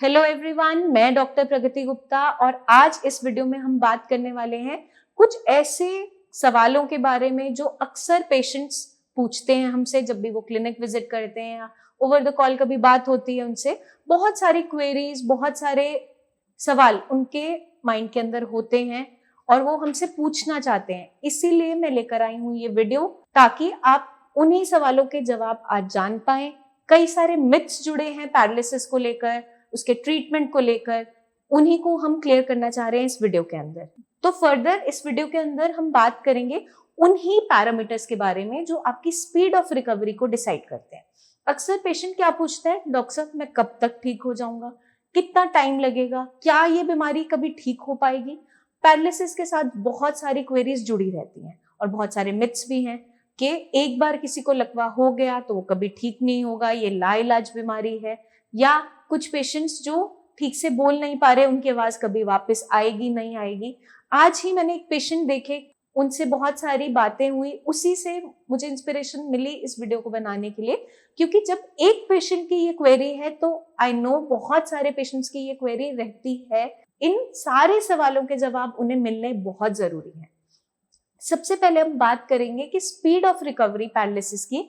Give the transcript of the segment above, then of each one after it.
Hello everyone, मैं doctor प्रगति गुप्ता और आज इस वीडियो में हम बात करने वाले हैं कुछ ऐसे सवालों के बारे में जो अक्सर पेशेंट्स पूछते हैं हमसे जब भी वो क्लिनिक विजिट करते हैं या ओवर द कॉल कभी बात होती है उनसे। बहुत सारी क्वेरीज, बहुत सारे सवाल उनके माइंड के अंदर होते हैं और वो हमसे पूछना चाहते हैं। इसीलिए मैं लेकर आई हूँ ये वीडियो ताकि आप उन्हीं सवालों के जवाब आज जान पाएं। कई सारे मिथ्स जुड़े हैं पैरालिसिस को लेकर, उसके ट्रीटमेंट को लेकर, उन्हीं को हम क्लियर करना चाह रहे हैं इस वीडियो के अंदर। तो फर्दर इस वीडियो के अंदर हम बात करेंगे उन्हीं पैरामीटर्स के बारे में जो आपकी स्पीड ऑफ रिकवरी को डिसाइड करते हैं। अक्सर पेशेंट क्या पूछता है, डॉक्टर साहब मैं कब तक ठीक हो जाऊंगा, कितना टाइम लगेगा, क्या ये बीमारी कभी ठीक हो पाएगी। पैरालिसिस के साथ बहुत सारी क्वेरीज जुड़ी रहती हैं और बहुत सारे मिथ्स भी हैं कि एक बार किसी को लकवा हो गया तो वो कभी ठीक नहीं होगा, ये लाइलाज बीमारी है, या कुछ पेशेंट्स जो ठीक से बोल नहीं पा रहे, उनकी आवाज कभी वापस आएगी नहीं आएगी। आज ही मैंने एक पेशेंट देखे, उनसे बहुत सारी बातें हुई, उसी से मुझे इंस्पिरेशन मिली इस वीडियो को बनाने के लिए, क्योंकि जब एक पेशेंट की ये क्वेरी है तो आई नो बहुत सारे पेशेंट्स की ये क्वेरी रहती है। इन सारे सवालों के जवाब उन्हें मिलने बहुत जरूरी है। सबसे पहले हम बात करेंगे कि स्पीड ऑफ रिकवरी पैरालिसिस की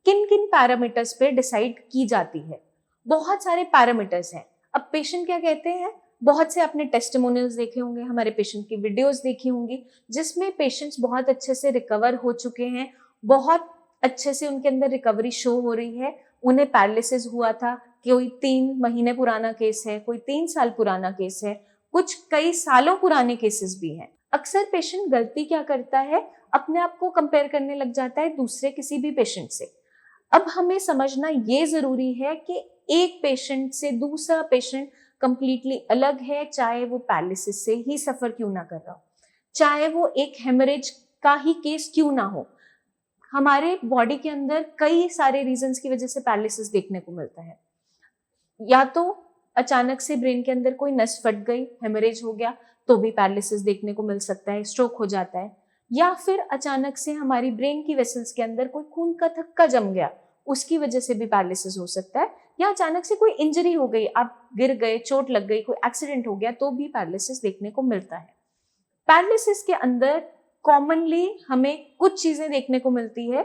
किन किन पैरामीटर्स पे डिसाइड की जाती है। बहुत सारे पैरामीटर्स हैं। अब पेशेंट क्या कहते हैं, बहुत से आपने टेस्टिमोनियल्स देखे होंगे, हमारे पेशेंट की वीडियोस देखी होंगी जिसमें पेशेंट्स बहुत अच्छे से रिकवर हो चुके हैं, बहुत अच्छे से उनके अंदर रिकवरी शो हो रही है। उन्हें पैरालिसिस हुआ था, कोई 3 महीने पुराना केस है, कोई 3 साल पुराना केस है, कुछ कई सालों पुराने केसेस भी हैं। अक्सर पेशेंट गलती क्या करता है, अपने आप को कंपेयर करने लग जाता है दूसरे किसी भी पेशेंट से। अब हमें समझना ये जरूरी है कि एक पेशेंट से दूसरा पेशेंट कंप्लीटली अलग है, चाहे वो पैरालिसिस से ही सफर क्यों ना कर रहा हो, चाहे वो एक हेमरेज का ही केस क्यों ना हो। हमारे बॉडी के अंदर कई सारे रीजंस की वजह से पैरालिसिस देखने को मिलता है। या तो अचानक से ब्रेन के अंदर कोई नस फट गई, हेमरेज हो गया, तो भी पैरालिसिस देखने को मिल सकता है, स्ट्रोक हो जाता है। या फिर अचानक से हमारी ब्रेन की वेसल्स के अंदर कोई खून का थक्का जम गया, उसकी वजह से भी पैरालिसिस हो सकता है। या अचानक से कोई इंजरी हो गई, आप गिर गए, चोट लग गई, कोई एक्सीडेंट हो गया, तो भी पैरालिसिस देखने को मिलता है। पैरालिसिस के अंदर कॉमनली हमें कुछ चीजें देखने को मिलती है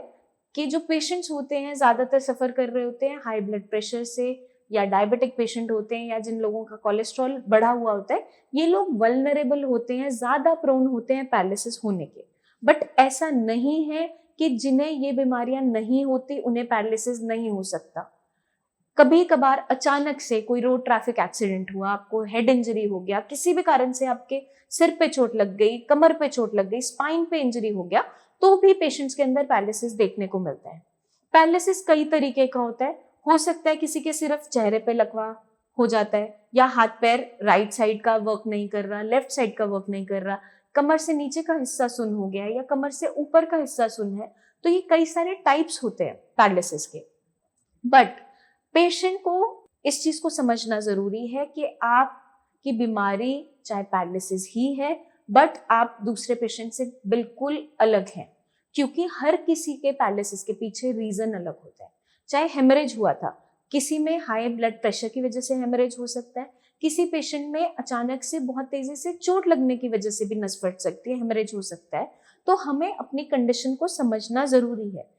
कि जो पेशेंट्स होते हैं ज्यादातर सफर कर रहे होते हैं हाई ब्लड प्रेशर से, या डायबिटिक पेशेंट होते हैं, या जिन लोगों का कोलेस्ट्रॉल बढ़ा हुआ होता है, ये लोग वल्नरेबल होते हैं, ज्यादा प्रोन होते हैं पैरालिसिस होने के। बट ऐसा नहीं है कि जिन्हें ये बीमारियां नहीं होती उन्हें पैरालिसिस नहीं हो सकता। कभी कभार अचानक से कोई रोड ट्रैफिक एक्सीडेंट हुआ, आपको हेड इंजरी हो गया, किसी भी कारण से आपके सिर पे चोट लग गई, कमर पे चोट लग गई, स्पाइन पे इंजरी हो गया, तो भी पेशेंट्स के अंदर पैरालिसिस देखने को मिलता है। पैरालिसिस कई तरीके का होता है। हो सकता है किसी के सिर्फ चेहरे पे लकवा हो जाता है, या हाथ पैर राइट साइड का वर्क नहीं कर रहा, लेफ्ट साइड का वर्क नहीं कर रहा, कमर से नीचे का हिस्सा सुन्न हो गया है या कमर से ऊपर का हिस्सा सुन्न है। तो ये कई सारे टाइप्स होते हैं पैरालिसिस के। बट पेशेंट को इस चीज को समझना जरूरी है कि आपकी बीमारी चाहे पैरालिसिस ही है, बट आप दूसरे पेशेंट से बिल्कुल अलग हैं, क्योंकि हर किसी के पैरालिसिस के पीछे रीजन अलग होता है। चाहे हेमरेज हुआ था, किसी में हाई ब्लड प्रेशर की वजह से हेमरेज हो सकता है, किसी पेशेंट में अचानक से बहुत तेजी से चोट लगने की वजह से भी नस फट सकती है, हेमरेज हो सकता है। तो हमें अपनी कंडीशन को समझना जरूरी है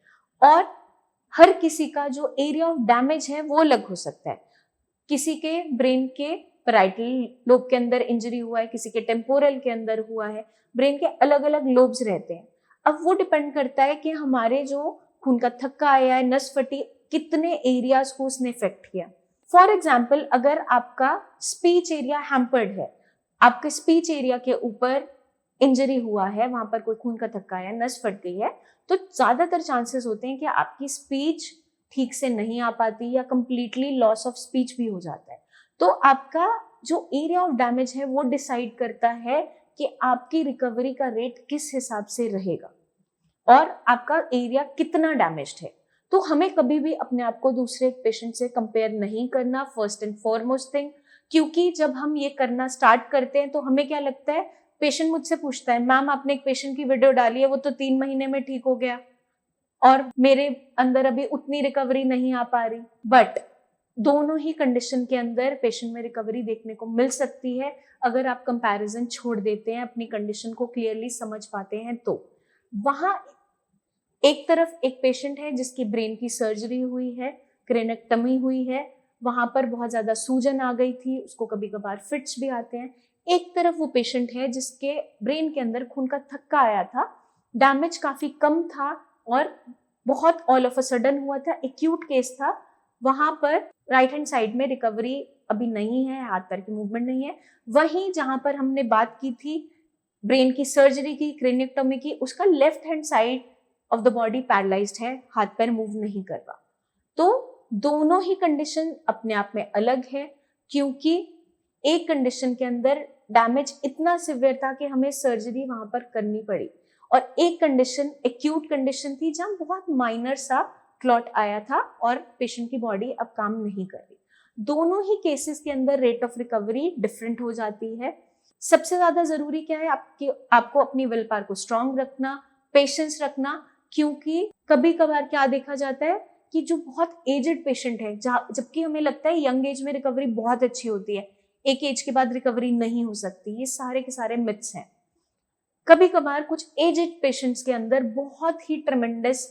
और हर किसी का जो एरिया ऑफ डैमेज है वो अलग हो सकता है। किसी के ब्रेन के पैराइटल लोब के अंदर इंजरी हुआ है, किसी के टेम्पोरल के अंदर हुआ है। ब्रेन के अलग अलग लोब्स रहते हैं। अब वो डिपेंड करता है कि हमारे जो खून का थक्का आया है, नस फटी, कितने एरियाज को उसने इफेक्ट किया। फॉर एग्जाम्पल, अगर आपका स्पीच एरिया हैम्पर्ड है, आपके स्पीच एरिया के ऊपर इंजरी हुआ है, वहां पर कोई खून का थक्का आया, नस फट गई है, तो ज्यादातर चांसेस होते हैं कि आपकी स्पीच ठीक से नहीं आ पाती या कंप्लीटली लॉस ऑफ स्पीच भी हो जाता है। तो आपका जो एरिया ऑफ डैमेज है वो डिसाइड करता है कि आपकी रिकवरी का रेट किस हिसाब से रहेगा और आपका एरिया कितना डैमेज्ड है। तो हमें कभी भी अपने आप को दूसरे पेशेंट से कंपेयर नहीं करना, फर्स्ट एंड फॉरमोस्ट थिंग। क्योंकि जब हम ये करना स्टार्ट करते हैं तो हमें क्या लगता है, पेशेंट मुझसे पूछता है, मैम आपने एक पेशेंट की वीडियो डाली है, वो तो 3 महीने में ठीक हो गया और मेरे अंदर अभी उतनी रिकवरी नहीं आ पा रही। बट दोनों ही कंडीशन के अंदर पेशेंट में रिकवरी देखने को मिल सकती है अगर आप कंपैरिजन छोड़ देते हैं, अपनी कंडीशन को क्लियरली समझ पाते हैं। तो वहां एक तरफ एक पेशेंट है जिसकी ब्रेन की सर्जरी हुई है, क्रेनेक्टमी हुई है, वहां पर बहुत ज्यादा सूजन आ गई थी, उसको कभी कभार फिट्स भी आते हैं। एक तरफ वो पेशेंट है जिसके ब्रेन के अंदर खून का थक्का आया था, डैमेज काफी कम था और बहुत ऑल ऑफ अ सडन हुआ था, एक्यूट केस था। वहां पर राइट हैंड साइड में रिकवरी अभी नहीं है, हाथ पैर की मूवमेंट नहीं है। वहीं जहां पर हमने बात की थी ब्रेन की सर्जरी की, क्रेनियोटॉमी की, उसका left hand side of the body paralysed है, हाथ पैर मूव नहीं कर रहा। तो दोनों ही कंडीशन अपने आप में अलग है, क्योंकि एक कंडीशन के अंदर डैमेज इतना सिवियर था कि हमें सर्जरी वहां पर करनी पड़ी, और एक कंडीशन एक्यूट कंडीशन थी जहां बहुत माइनर सा क्लॉट आया था और पेशेंट की बॉडी अब काम नहीं कर रही। दोनों ही केसेस के अंदर रेट ऑफ रिकवरी डिफरेंट हो जाती है। सबसे ज्यादा जरूरी क्या है, आपको अपनी विल पावर को स्ट्रांग रखना, पेशेंस रखना, क्योंकि कभी कभार क्या देखा जाता है कि जो बहुत एजेड पेशेंट है, जबकि हमें लगता है यंग एज में रिकवरी बहुत अच्छी होती है, एक एज के बाद रिकवरी नहीं हो सकती, ये सारे के सारे मिथ्स हैं। कभी कभार कुछ एजेड पेशेंट्स के अंदर बहुत ही ट्रेमेंडस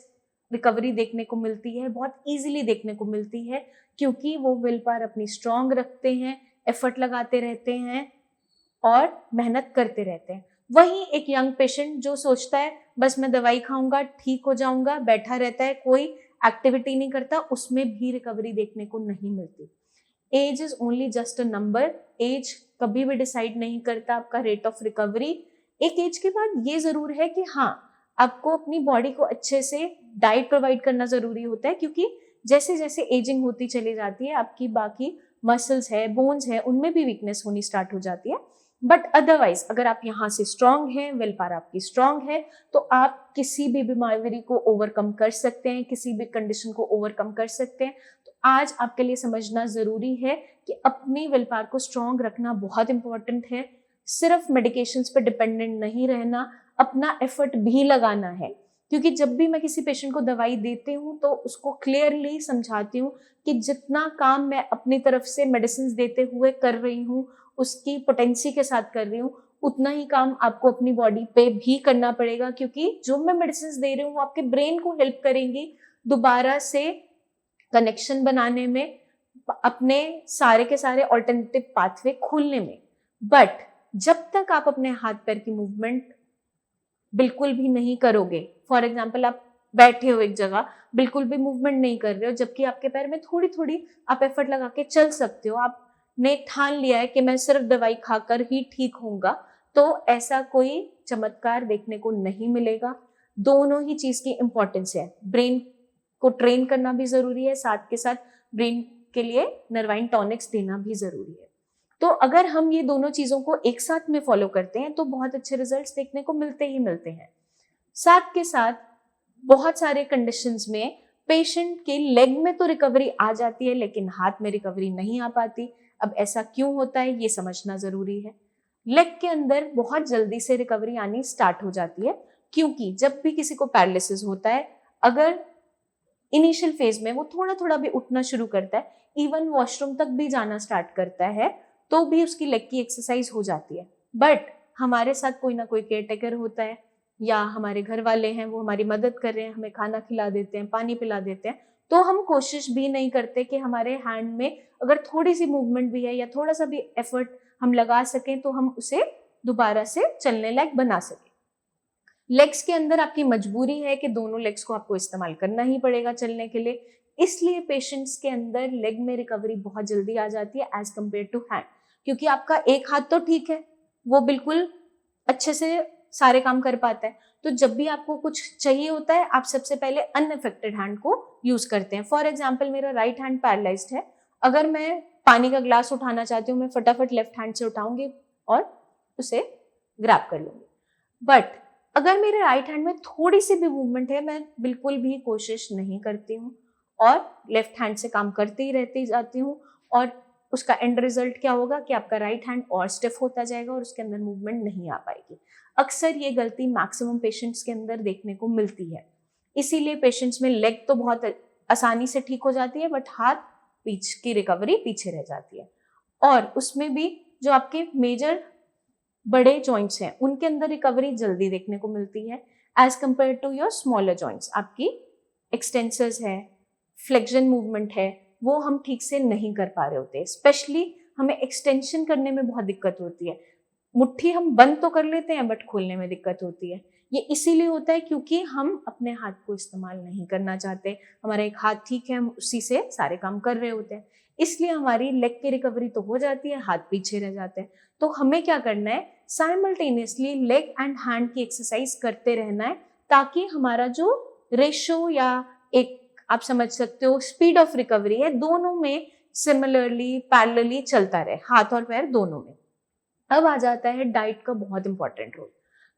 रिकवरी देखने को मिलती है, बहुत इजीली देखने को मिलती है, क्योंकि वो विल पावर अपनी स्ट्रांग रखते हैं, एफर्ट लगाते रहते हैं और मेहनत करते रहते हैं। वहीं एक यंग पेशेंट जो सोचता है बस मैं दवाई खाऊंगा ठीक हो जाऊंगा, बैठा रहता है, कोई एक्टिविटी नहीं करता, उसमें भी रिकवरी देखने को नहीं मिलती। Age is only just a number, age कभी भी डिसाइड नहीं करता आपका रेट ऑफ रिकवरी। एक एज के बाद ये जरूर है कि हाँ, आपको अपनी बॉडी को अच्छे से डाइट प्रोवाइड करना जरूरी होता है, क्योंकि जैसे जैसे एजिंग होती चली जाती है आपकी बाकी मसल्स है, बोन्स है, उनमें भी वीकनेस होनी स्टार्ट हो जाती है। बट अदरवाइज अगर आप यहाँ से स्ट्रांग हैं, विल पावर आपकी स्ट्रांग है, तो आप किसी भी बीमारी को ओवरकम कर सकते हैं, किसी भी कंडीशन को ओवरकम कर सकते हैं। तो आज आपके लिए समझना जरूरी है कि अपनी विल पावर को स्ट्रांग रखना बहुत इंपॉर्टेंट है। सिर्फ मेडिकेशंस पे डिपेंडेंट नहीं रहना, अपना एफर्ट भी लगाना है, क्योंकि जब भी मैं किसी पेशेंट को दवाई देती हूँ तो उसको क्लियरली समझाती हूँ कि जितना काम मैं अपनी तरफ से मेडिसिन देते हुए कर रही हूँ, उसकी पोटेंसी के साथ कर रही हूँ, उतना ही काम आपको अपनी बॉडी पे भी करना पड़ेगा, क्योंकि जो मैं मेडिसिन दे रही हूँ वो आपके ब्रेन को हेल्प करेंगी दोबारा से कनेक्शन बनाने में, अपने सारे के सारे ऑल्टरनेटिव पाथवे खोलने में। बट जब तक आप अपने हाथ पैर की मूवमेंट बिल्कुल भी नहीं करोगे, फॉर एग्जाम्पल आप बैठे हो एक जगह, बिल्कुल भी मूवमेंट नहीं कर रहे हो, जबकि आपके पैर में थोड़ी थोड़ी आप एफर्ट लगा के चल सकते हो, आपने ठान लिया है कि मैं सिर्फ दवाई खाकर ही ठीक होऊंगा, तो ऐसा कोई चमत्कार देखने को नहीं मिलेगा। दोनों ही चीज की इंपॉर्टेंस है, ब्रेन को ट्रेन करना भी जरूरी है, साथ के साथ ब्रेन के लिए नर्वाइन टॉनिक्स देना भी जरूरी है। तो अगर हम ये दोनों चीजों को एक साथ में फॉलो करते हैं तो बहुत अच्छे रिजल्ट्स देखने को मिलते ही मिलते हैं। साथ के साथ बहुत सारे कंडीशंस में पेशेंट के लेग में तो रिकवरी आ जाती है लेकिन हाथ में रिकवरी नहीं आ पाती। अब ऐसा क्यों होता है ये समझना जरूरी है। लेग के अंदर बहुत जल्दी से रिकवरी आनी स्टार्ट हो जाती है, क्योंकि जब भी किसी को पैरालिसिस होता है, अगर इनिशियल फेज में वो थोड़ा थोड़ा भी उठना शुरू करता है, इवन वॉशरूम तक भी जाना स्टार्ट करता है, तो भी उसकी लेग की एक्सरसाइज हो जाती है। बट हमारे साथ कोई ना कोई केयर टेकर होता है या हमारे घर वाले हैं, वो हमारी मदद कर रहे हैं, हमें खाना खिला देते हैं, पानी पिला देते हैं, तो हम कोशिश भी नहीं करते कि हमारे हैंड में अगर थोड़ी सी मूवमेंट भी है या थोड़ा सा भी एफर्ट हम लगा सकें तो हम उसे दोबारा से चलने लायक बना सकें। लेग्स के अंदर आपकी मजबूरी है कि दोनों लेग्स को आपको इस्तेमाल करना ही पड़ेगा चलने के लिए, इसलिए पेशेंट्स के अंदर लेग में रिकवरी बहुत जल्दी आ जाती है एज कम्पेयर टू हैंड, क्योंकि आपका एक हाथ तो ठीक है, वो बिल्कुल अच्छे से सारे काम कर पाता है, तो जब भी आपको कुछ चाहिए होता है आप सबसे पहले अनअफेक्टेड हैंड को यूज करते हैं। फॉर एग्जाम्पल मेरा राइट हैंड पैरालाइज्ड है, अगर मैं पानी का ग्लास उठाना चाहती हूँ मैं फटाफट लेफ्ट हैंड से उठाऊंगी और उसे ग्रैब कर लूंगी। बट अगर मेरे राइट हैंड में थोड़ी सी भी मूवमेंट है मैं बिल्कुल भी कोशिश नहीं करती हूँ और लेफ्ट हैंड से काम करती ही रहती जाती हूँ, और उसका एंड रिजल्ट क्या होगा कि आपका राइट हैंड और स्टिफ होता जाएगा और उसके अंदर मूवमेंट नहीं आ पाएगी। अक्सर ये गलती मैक्सिमम पेशेंट्स के अंदर देखने को मिलती है, इसीलिए पेशेंट्स में लेग तो बहुत आसानी से ठीक हो जाती है बट हाथ की रिकवरी पीछे रह जाती है। और उसमें भी जो आपके मेजर बड़े जॉइंट्स हैं उनके अंदर रिकवरी जल्दी देखने को मिलती है age compared to your smaller joints. आपकी एक्सटेंसर्स है, फ्लेक्शन मूवमेंट है, वो हम ठीक से नहीं कर पा रहे होते। स्पेशली हमें एक्सटेंशन करने में बहुत दिक्कत होती है। मुट्ठी हम बंद तो कर लेते हैं बट खोलने में दिक्कत होती है। ये इसीलिए होता है क्योंकि हम अपने हाथ को इस्तेमाल नहीं करना चाहते। हमारा एक हाथ ठीक है, हम उसी से सारे काम कर रहे होते हैं, इसलिए हमारी लेग की रिकवरी तो हो जाती है, हाथ पीछे रह जाते हैं। तो हमें क्या करना है, साइमल्टेनियसली लेग एंड हैंड की एक्सरसाइज करते रहना है ताकि हमारा जो रेशो या एक आप समझ सकते हो स्पीड ऑफ रिकवरी है, दोनों में सिमिलरली पैरेलली चलता रहे, हाथ और पैर दोनों में। अब आ जाता है डाइट का बहुत इंपॉर्टेंट रोल।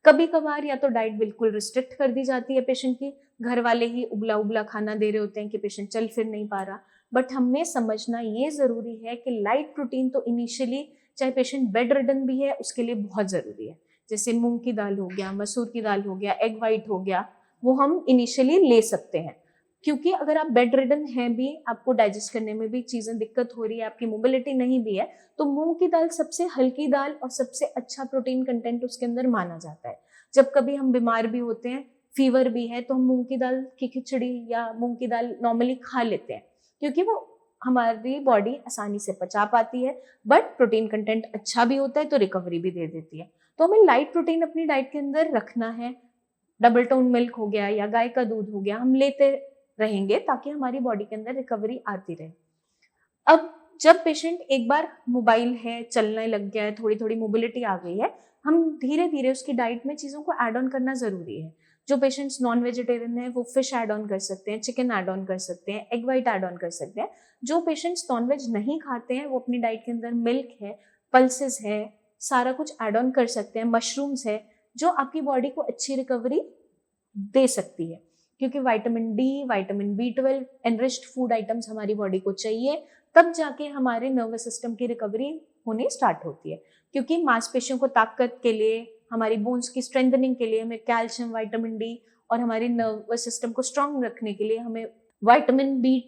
कभी कभार या तो डाइट बिल्कुल रिस्ट्रिक्ट कर दी जाती है पेशेंट की, घर वाले ही उबला उबला खाना दे रहे होते हैं कि पेशेंट चल फिर नहीं पा रहा। बट हमें समझना ये जरूरी है कि लाइट प्रोटीन तो इनिशियली, चाहे पेशेंट बेड रिडन भी है, उसके लिए बहुत जरूरी है। जैसे मूंग की दाल हो गया, मसूर की दाल हो गया, एग वाइट हो गया, वो हम इनिशियली ले सकते हैं। क्योंकि अगर आप बेड रिडन हैं भी, आपको डाइजेस्ट करने में भी चीजें दिक्कत हो रही है, आपकी मोबिलिटी नहीं भी है, तो मूंग की दाल सबसे हल्की दाल और सबसे अच्छा प्रोटीन कंटेंट उसके अंदर माना जाता है। जब कभी हम बीमार भी होते हैं, फीवर भी है, तो हम मूंग की दाल की खिचड़ी या मूंग की दाल नॉर्मली खा लेते हैं क्योंकि वो हमारी बॉडी आसानी से पचा पाती है, बट प्रोटीन कंटेंट अच्छा भी होता है तो रिकवरी भी दे देती है। तो हमें लाइट प्रोटीन अपनी डाइट के अंदर रखना है। डबल टोन मिल्क हो गया या गाय का दूध हो गया, हम लेते रहेंगे ताकि हमारी बॉडी के अंदर रिकवरी आती रहे। अब जब पेशेंट एक बार मोबाइल है, चलने लग गया है, थोड़ी थोड़ी मोबिलिटी आ गई है, हम धीरे धीरे उसकी डाइट में चीज़ों को ऐड ऑन करना ज़रूरी है। जो पेशेंट्स नॉन वेजिटेरियन है वो फिश ऐड ऑन कर सकते हैं, चिकन ऐड ऑन कर सकते हैं, एग वाइट ऐड ऑन कर सकते हैं। जो पेशेंट्स नॉन वेज नहीं खाते हैं वो अपनी डाइट के अंदर मिल्क है, पल्सेस है, सारा कुछ ऐड ऑन कर सकते हैं। मशरूम्स है जो आपकी बॉडी को अच्छी रिकवरी दे सकती है, क्योंकि vitamin D, vitamin B12 enriched food items हमारी बॉडी को चाहिए, तब जाके हमारे नर्वस सिस्टम की रिकवरी होनी स्टार्ट होती है। क्योंकि मांसपेशियों को ताकत के लिए, हमारी बोन्स की स्ट्रेंथनिंग के लिए हमें कैल्शियम, विटामिन डी, और हमारे नर्वस सिस्टम को स्ट्रांग रखने के लिए हमें विटामिन B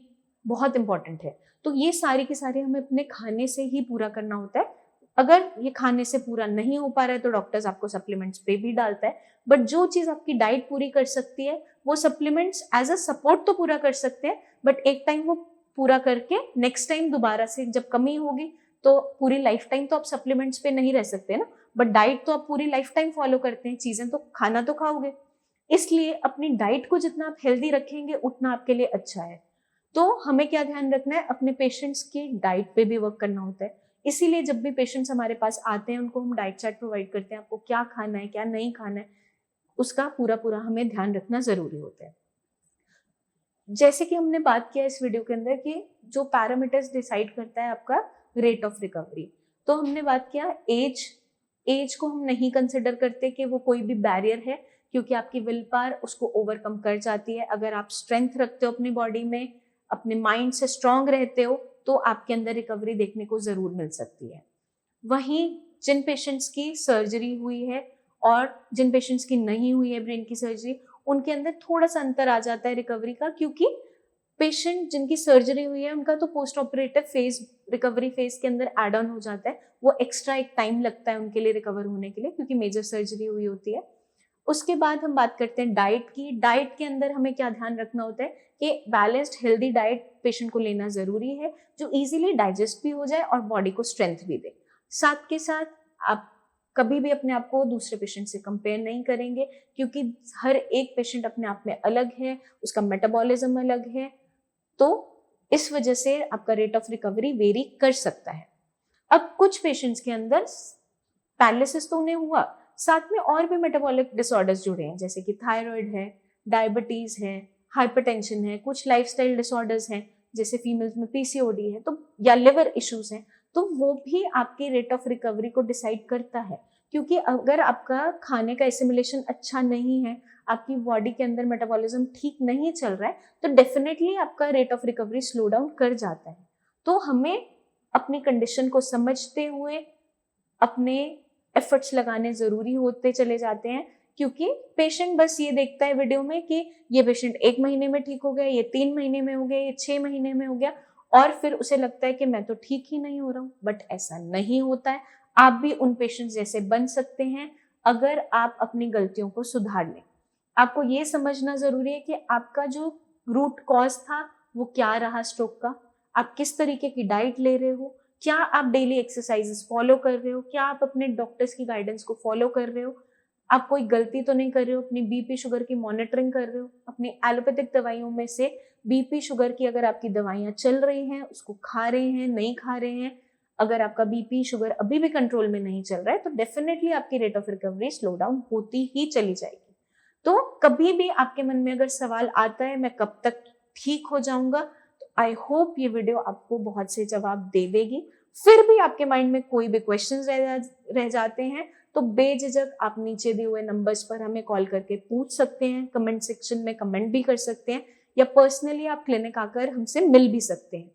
बहुत इंपॉर्टेंट है। तो ये सारी की सारी हमें अपने खाने से ही पूरा करना होता है। अगर ये खाने से पूरा नहीं हो पा रहा है तो डॉक्टर्स आपको सप्लीमेंट्स पे भी डालता है, बट जो चीज़ आपकी डाइट पूरी कर सकती है वो सप्लीमेंट्स एज अ सपोर्ट तो पूरा कर सकते हैं, बट एक टाइम वो पूरा करके नेक्स्ट टाइम दोबारा से जब कमी होगी तो पूरी लाइफ टाइम तो आप सप्लीमेंट्स पे नहीं रह सकते ना, बट डाइट तो आप पूरी लाइफ टाइम फॉलो करते हैं, चीजें तो खाना तो खाओगे। इसलिए अपनी डाइट को जितना आप हेल्दी रखेंगे उतना आपके लिए अच्छा है। तो हमें क्या ध्यान रखना है, अपने पेशेंट्स की डाइट पे भी वर्क करना होता है। इसीलिए जब भी पेशेंट्स हमारे पास आते हैं उनको हम डाइट चार्ट प्रोवाइड करते हैं, आपको क्या खाना है क्या नहीं खाना है, उसका पूरा पूरा हमें ध्यान रखना जरूरी होता है। जैसे कि हमने बात किया इस वीडियो के अंदर कि जो पैरामीटर्स डिसाइड करता है आपका रेट ऑफ रिकवरी, तो हमने बात किया एज को हम नहीं कंसिडर करते कि वो कोई भी बैरियर है, क्योंकि आपकी विल पावर उसको ओवरकम कर जाती है। अगर आप स्ट्रेंथ रखते हो अपनी बॉडी में, अपने माइंड से स्ट्रांग रहते हो, तो आपके अंदर रिकवरी देखने को जरूर मिल सकती है। वहीं जिन पेशेंट्स की सर्जरी हुई है और जिन पेशेंट्स की नहीं हुई है ब्रेन की सर्जरी, उनके अंदर थोड़ा सा अंतर आ जाता है रिकवरी का, क्योंकि पेशेंट जिनकी सर्जरी हुई है उनका तो post operative phase, recovery phase के अंदर एड ऑन हो जाता है, वो एक्स्ट्रा एक टाइम लगता है उनके लिए रिकवर होने के लिए, क्योंकि मेजर सर्जरी हुई होती है। उसके बाद हम बात करते हैं डाइट की। डाइट के अंदर हमें क्या ध्यान रखना होता है कि बैलेंस्ड हेल्दी डाइट पेशेंट को लेना जरूरी है, जो इजीली डाइजेस्ट भी हो जाए और बॉडी को स्ट्रेंथ भी दे। साथ के साथ आप कभी भी अपने आप को दूसरे पेशेंट से कंपेयर नहीं करेंगे, क्योंकि हर एक पेशेंट अपने आप में अलग है, उसका मेटाबॉलिज्म अलग है, तो इस वजह से आपका रेट ऑफ रिकवरी वेरी कर सकता है। अब कुछ पेशेंट्स के अंदर पैरालिसिस तो उन्हें हुआ, साथ में और भी मेटाबॉलिक डिसऑर्डर्स जुड़े हैं, जैसे कि थायराइड है, डायबिटीज है, हाइपरटेंशन है, कुछ लाइफस्टाइल डिसऑर्डर्स हैं, जैसे फीमेल्स में PCOD है, तो या लिवर इश्यूज हैं, तो वो भी आपकी रेट ऑफ रिकवरी को डिसाइड करता है। क्योंकि अगर आपका खाने का एसिमिलेशन अच्छा नहीं है, आपकी बॉडी के अंदर मेटाबॉलिज्म ठीक नहीं चल रहा है, तो डेफिनेटली आपका rate of recovery slow down कर जाता है। तो हमें अपनी कंडीशन को समझते हुए अपने एफर्ट्स लगाने जरूरी होते चले जाते हैं, क्योंकि पेशेंट बस ये देखता है वीडियो में कि ये पेशेंट 1 महीने में ठीक हो गया, ये 3 महीने में हो गया, ये 6 महीने में हो गया, और फिर उसे लगता है कि मैं तो ठीक ही नहीं हो रहा हूँ, बट ऐसा नहीं होता है। आप भी उन पेशेंट्स जैसे बन सकते हैं अगर आप अपनी गलतियों को सुधार लें। आपको ये समझना जरूरी है कि आपका जो रूट कॉज था वो क्या रहा स्ट्रोक का, आप किस तरीके की डाइट ले रहे हो, क्या आप डेली एक्सरसाइजेस फॉलो कर रहे हो, क्या आप अपने डॉक्टर्स की गाइडेंस को फॉलो कर रहे हो, आप कोई गलती तो नहीं कर रहे हो, अपनी बीपी शुगर की मॉनिटरिंग कर रहे हो, अपनी एलोपैथिक दवाइयों में से बीपी शुगर की अगर आपकी दवाइयां चल रही हैं उसको खा रहे हैं, नहीं खा रहे हैं। अगर आपका बीपी शुगर अभी भी कंट्रोल में नहीं चल रहा है तो डेफिनेटली आपकी rate of recovery slow down होती ही चली जाएगी। तो कभी भी आपके मन में अगर सवाल आता है मैं कब तक ठीक हो जाऊंगा, तो आई होप ये वीडियो आपको बहुत से जवाब दे देगी। फिर भी आपके माइंड में कोई भी क्वेश्चंस रह जाते हैं तो बेझिझक आप नीचे दिए हुए नंबर्स पर हमें कॉल करके पूछ सकते हैं, कमेंट सेक्शन में कमेंट भी कर सकते हैं, या पर्सनली आप क्लिनिक आकर हमसे मिल भी सकते हैं।